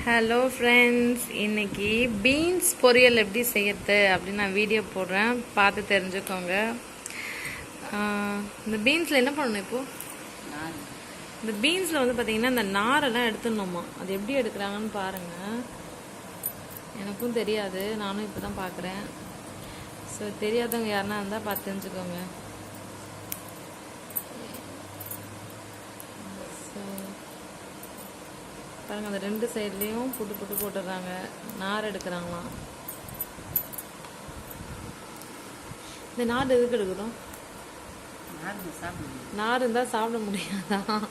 Hello friends, இன்னைக்கு beans பொரியல் எப்படி செய்யறது அப்படின்னு நான் வீடியோ போடுறேன், பார்த்து தெரிஞ்சுக்கோங்க. இந்த பீன்ஸில் என்ன பண்ணணும் இப்போது? இந்த பீன்ஸில் வந்து பார்த்திங்கன்னா இந்த நாரெல்லாம் எடுத்துடணுமா. அது எப்படி எடுக்கிறாங்கன்னு பாருங்கள். எனக்கும் தெரியாது, நானும் இப்போ தான் பார்க்குறேன். ஸோ தெரியாதவங்க யாருன்னா இருந்தால் பார்த்து தெரிஞ்சுக்கோங்க. பாருங்க, அந்த ரெண்டு சைட்லேயும் புட்டு போட்டுடுறாங்க, நார் எடுக்கிறாங்களாம். இந்த நார் எதுக்கு எடுக்கிறோம்? நார் இருந்தால் சாப்பிட முடியாதான்?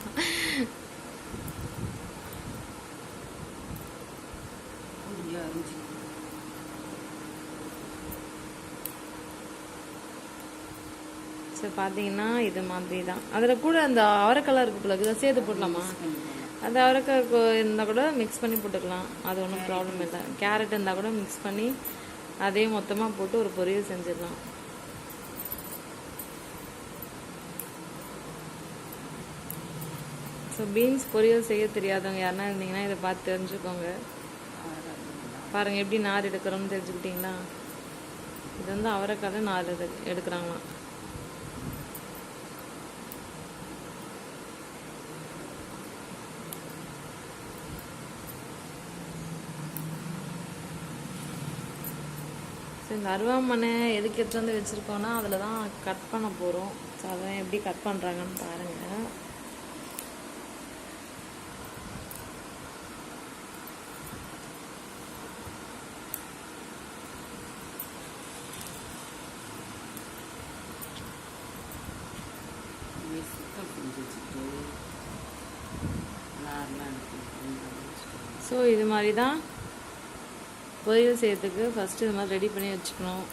சரி, பார்த்தீங்கன்னா இது மாதிரி தான். அதில் கூட அந்த அவரைக்கெல்லாம் இருக்கு போல, இதை சேர்த்து போடலாமா? அது அவரைக்காய் இருந்தால் கூட மிக்ஸ் பண்ணி போட்டுக்கலாம், அது ஒன்றும் ப்ராப்ளம் இல்லை. கேரட் இருந்தால் கூட மிக்ஸ் பண்ணி அதையும் மொத்தமாக போட்டு ஒரு பொரியல் செஞ்சிடலாம். ஸோ பீன்ஸ் பொரியல் செய்ய தெரியாதவங்க யாருன்னா இருந்தீங்கன்னா இதை பார்த்து தெரிஞ்சுக்கோங்க. பாருங்கள் எப்படி நார் எடுக்கிறோம்னு தெரிஞ்சுக்கிட்டிங்களா? இது வந்து அவரைக்காய் நார் எடுக்கிறாங்களாம். இந்த அருவாமனை எதுக்கு எடுத்து வந்து வச்சுருக்கோன்னா அதில் தான் கட் பண்ண போகிறோம். ஸோ அதான் எப்படி கட் பண்ணுறாங்கன்னு பாருங்கள். ஸோ இது மாதிரி தான் பொரியல் செய்யறதுக்கு ஃபஸ்ட்டு இது மாதிரி ரெடி பண்ணி வச்சுக்கணும்.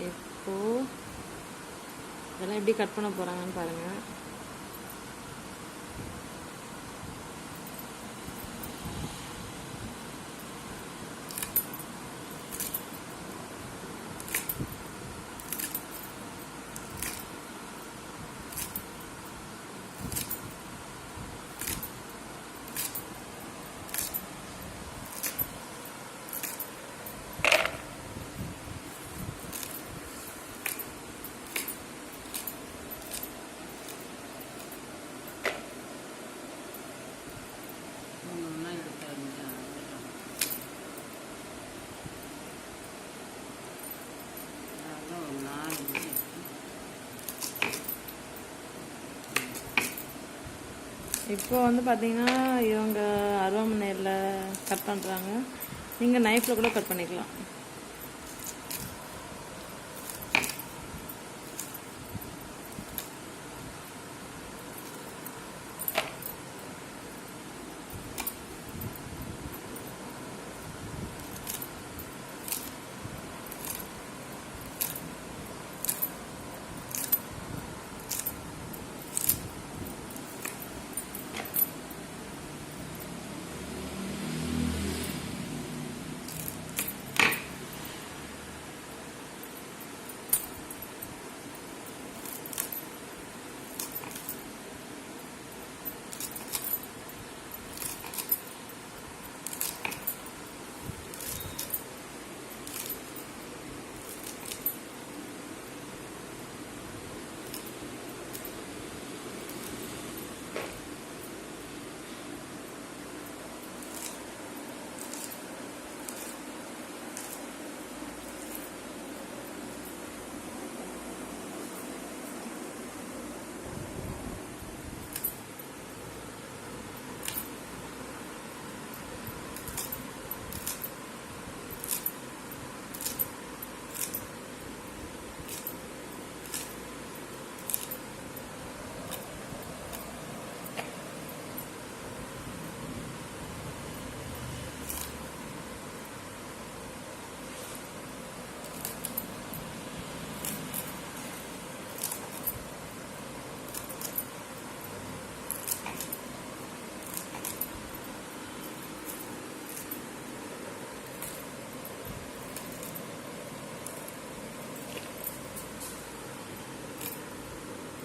இப்போ இதெல்லாம் எப்படி கட் பண்ண போகிறாங்கன்னு பாருங்கள். இப்போ வந்து பார்த்தீங்கன்னா இவங்க அருவாமனையில் கட் பண்ணுறாங்க, நீங்கள் நைஃப்பில் கூட கட் பண்ணிக்கலாம்.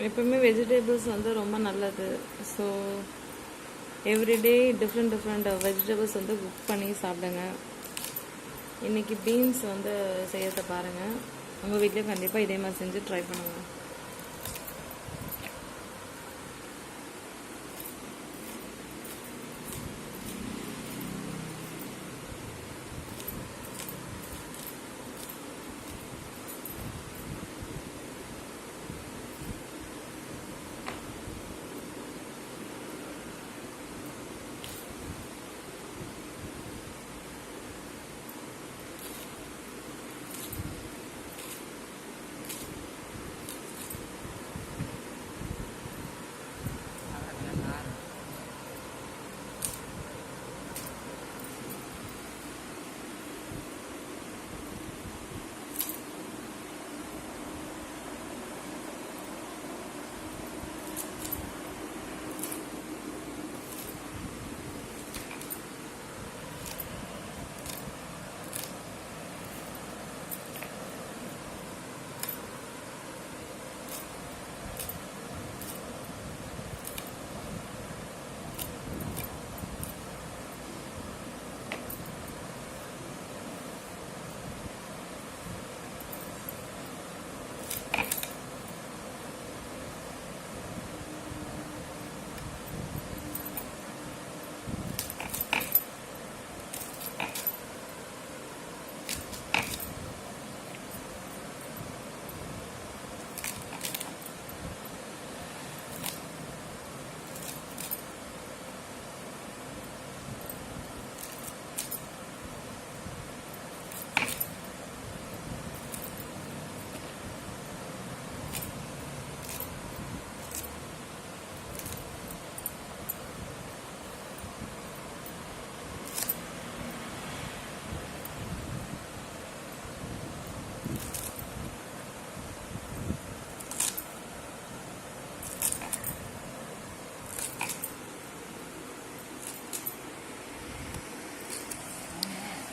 எப்பவுமே வெஜிடபிள்ஸ் வந்து ரொம்ப நல்லது. ஸோ எவ்ரிடே டிஃப்ரெண்ட் வெஜிடபிள்ஸ் வந்து குக் பண்ணி சாப்பிடுங்க. இன்றைக்கி பீன்ஸ் வந்து செய்யறத பாருங்கள். உங்கள் வீட்லேயும் கண்டிப்பாக இதே மாதிரி செஞ்சு ட்ரை பண்ணுங்கள்.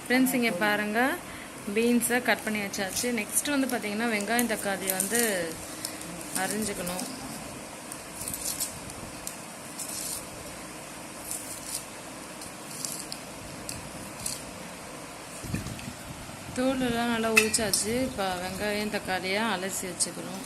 ஃப்ரெண்ட்ஸ், இங்கே பாருங்கள், பீன்ஸை கட் பண்ணி வச்சாச்சு. நெக்ஸ்ட் வந்து பார்த்திங்கன்னா வெங்காயம் தக்காளி வந்து அரிஞ்சுக்கணும். தோலெல்லாம் நல்லா உரிச்சாச்சு. இப்போ வெங்காயம் தக்காளியாக அலசி வச்சுக்கணும்.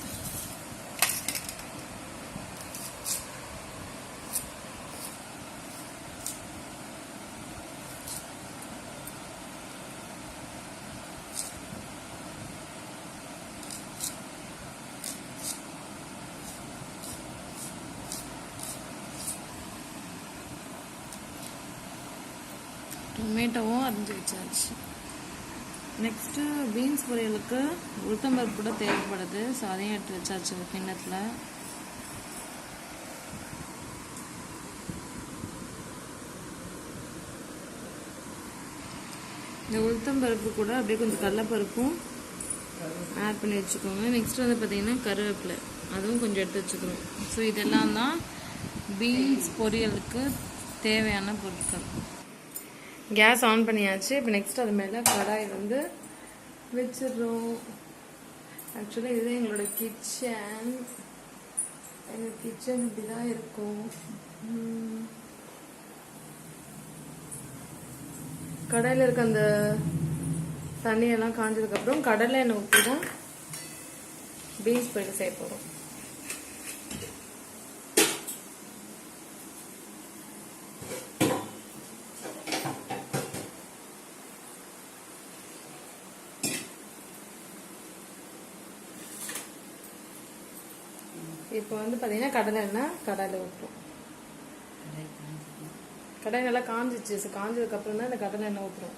டொமேட்டோவும் அரிஞ்சு வச்சாச்சு. நெக்ஸ்ட்டு பீன்ஸ் பொரியலுக்கு உளுத்தம்பருப்பு கூட தேவைப்படுது. ஸோ அதையும் எடுத்து வச்சாச்சு ஒரு கிண்ணத்தில். இந்த உளுத்தம்பருப்பு கூட அப்படியே கொஞ்சம் கடலைப்பருப்பும் ஆட் பண்ணி வச்சுக்கோங்க. நெக்ஸ்ட் வந்து பார்த்திங்கன்னா கருவேப்பிலை, அதுவும் கொஞ்சம் எடுத்து வச்சுக்கணும். ஸோ இதெல்லாம் தான் பீன்ஸ் பொரியலுக்கு தேவையான பொருட்கள். கேஸ் ஆன் பண்ணியாச்சு. இப்போ நெக்ஸ்ட் அது மேலே கடாய் வந்து வச்சிடுறோம். ஆக்சுவலாக இதுதான் எங்களோட கிச்சன். எங்கள் கிச்சன் இப்படி தான் இருக்கும். கடாயில் இருக்க அந்த தண்ணியெல்லாம் காஞ்சதுக்கப்புறம் கடலை எண்ணெய் ஊற்றி தான் பீன்ஸ் பொரியல் செய்ய போகிறோம். இப்போ வந்து பார்த்தீங்கன்னா கடலை எண்ணெய் கடாயில் ஊற்றுறோம். கடலை நல்லா காஞ்சிச்சு. காஞ்சதுக்கப்புறம் தான் இந்த கடலை எண்ணெய் ஊற்றுறோம்.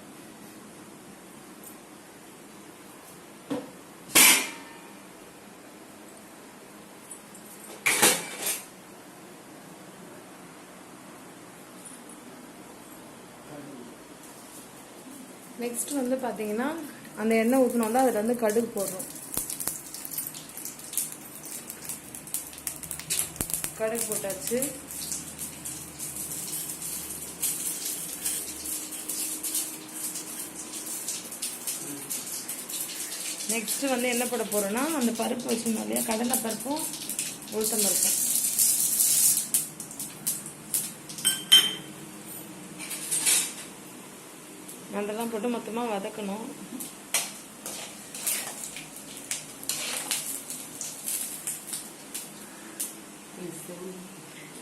நெக்ஸ்ட் வந்து பார்த்தீங்கன்னா அந்த எண்ணெய் ஊற்றினோம்ல அதில் வந்து கடுகு போடுறோம். கடுகு போட்டாச்சு. நெக்ஸ்ட் வந்து என்ன போட போறோம்னா அந்த பருப்பு வச்சிருந்தோம் இல்லையா, கடலை பருப்பும் உளுத்தம் பருப்பு அதெல்லாம் போட்டு மொத்தமாக வதக்கணும்.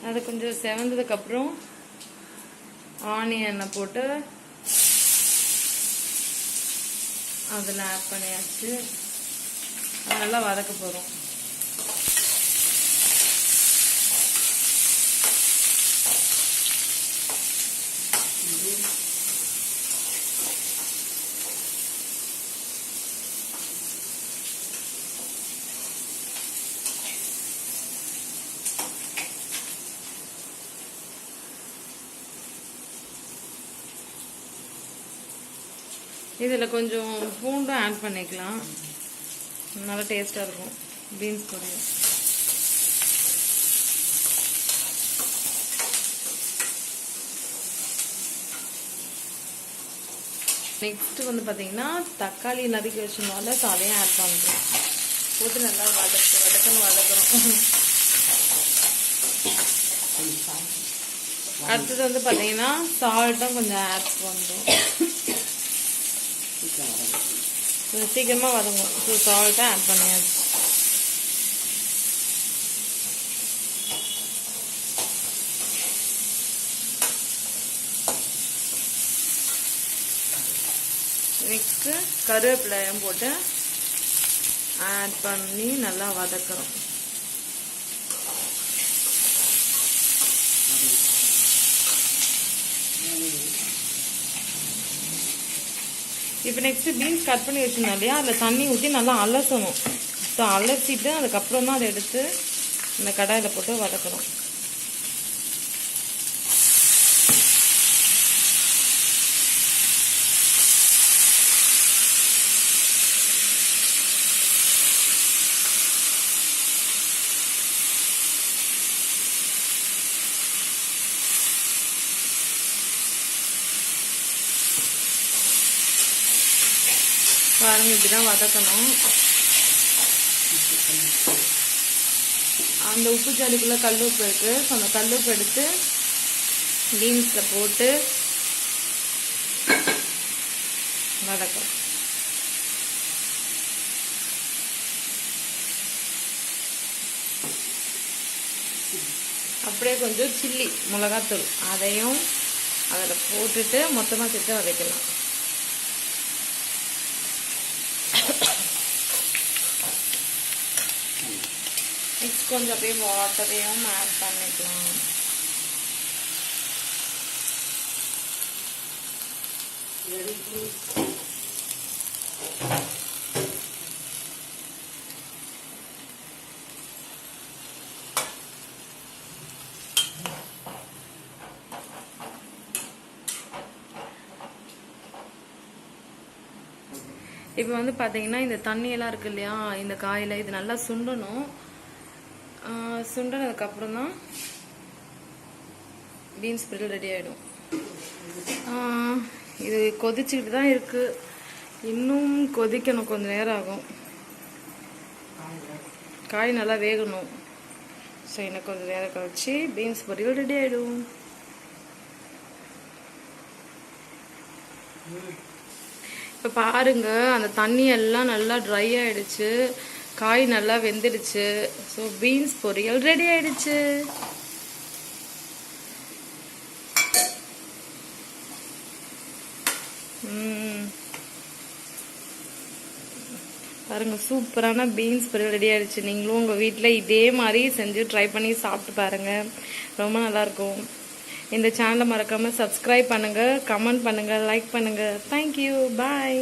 அது கொஞ்சம் செவந்ததுக்கப்புறம் ஆனியனை போட்டு அதில் ஆட் பண்ணியாச்சு. நல்லா வதக்க போகிறோம். இதில் கொஞ்சம் பூண்டும் ஆட் பண்ணிக்கலாம், நல்லா டேஸ்ட்டாக இருக்கும் பீன்ஸ் பொரியல். நெக்ஸ்ட் வந்து பார்த்தீங்கன்னா தக்காளி நறுக்கி வச்சனால அதையும் ஆட் பண்ணுறோம். போட்டு நல்லா வதக்கணும். அடுத்தது வந்து பார்த்தீங்கன்னா சால்ட்டும் கொஞ்சம் ஆட் பண்ணுறோம். கொஞ்சம் சீக்கிரமாக வதங்கும். ஸோ சால்ட்டை ஆட் பண்ணியாச்சு. நெக்ஸ்ட்டு கருவேப்பிலையும் போட்டு ஆட் பண்ணி நல்லா வதக்குறோம். இப்போ நெக்ஸ்ட்டு பீன்ஸ் கட் பண்ணி வச்சுருந்தோம் இல்லையா, அதில் தண்ணி ஊற்றி நல்லா அலசணும். ஸோ அலசிட்டு அதுக்கப்புறம் தான் அதை எடுத்து இந்த கடாயில் போட்டு வதக்கணும். பாருங்க, இப்படிதான் வதக்கணும். அந்த உப்பு ஜாடிக்குள்ள கல்லுப்பு இருக்கு. ஸோ அந்த கல்லுப்பு எடுத்து பீன்ஸ்ல போட்டு வதக்கணும். அப்படியே கொஞ்சம் சில்லி மிளகாத்தூள் அதையும் அதில் போட்டுட்டு மொத்தமாக சேர்த்து வதக்கலாம். நெக்ஸ்ட் கொஞ்சம் அப்படியே வாட்டரையும் ஆட் பண்ணிக்கலாம். இப்போ வந்து பார்த்தீங்கன்னா இந்த தண்ணியெல்லாம் இருக்கு இல்லையா, இந்த காயில் இது நல்லா சுண்டணும். சுண்டனதுக்கப்புறம் தான் பீன்ஸ் பொரியல் ரெடி ஆகிடும். இது கொதிச்சுக்கிட்டு தான் இருக்குது. இன்னும் கொதிக்கணும், கொஞ்சம் நேரம் ஆகும். காய் நல்லா வேகணும். ஸோ இன்னும் கொஞ்சம் நேரம் கழிச்சு பீன்ஸ் பொரியல் ரெடி ஆகிடும். இப்போ பாருங்க, அந்த தண்ணி எல்லாம் நல்லா ட்ரை ஆயிடுச்சு, காய் நல்லா வெந்துடுச்சு. ஸோ பீன்ஸ் பொரியல் ரெடி ஆயிடுச்சு. பாருங்க, சூப்பரான பீன்ஸ் பொரியல் ரெடி ஆயிடுச்சு. நீங்களும் உங்கள் வீட்டில் இதே மாதிரி செஞ்சு ட்ரை பண்ணி சாப்பிட்டு பாருங்க, ரொம்ப நல்லாயிருக்கும். இந்த சேனலை மறக்காமல் சப்ஸ்கிரைப் பண்ணுங்கள், கமெண்ட் பண்ணுங்கள், லைக் பண்ணுங்கள். தேங்க்யூ, பாய்.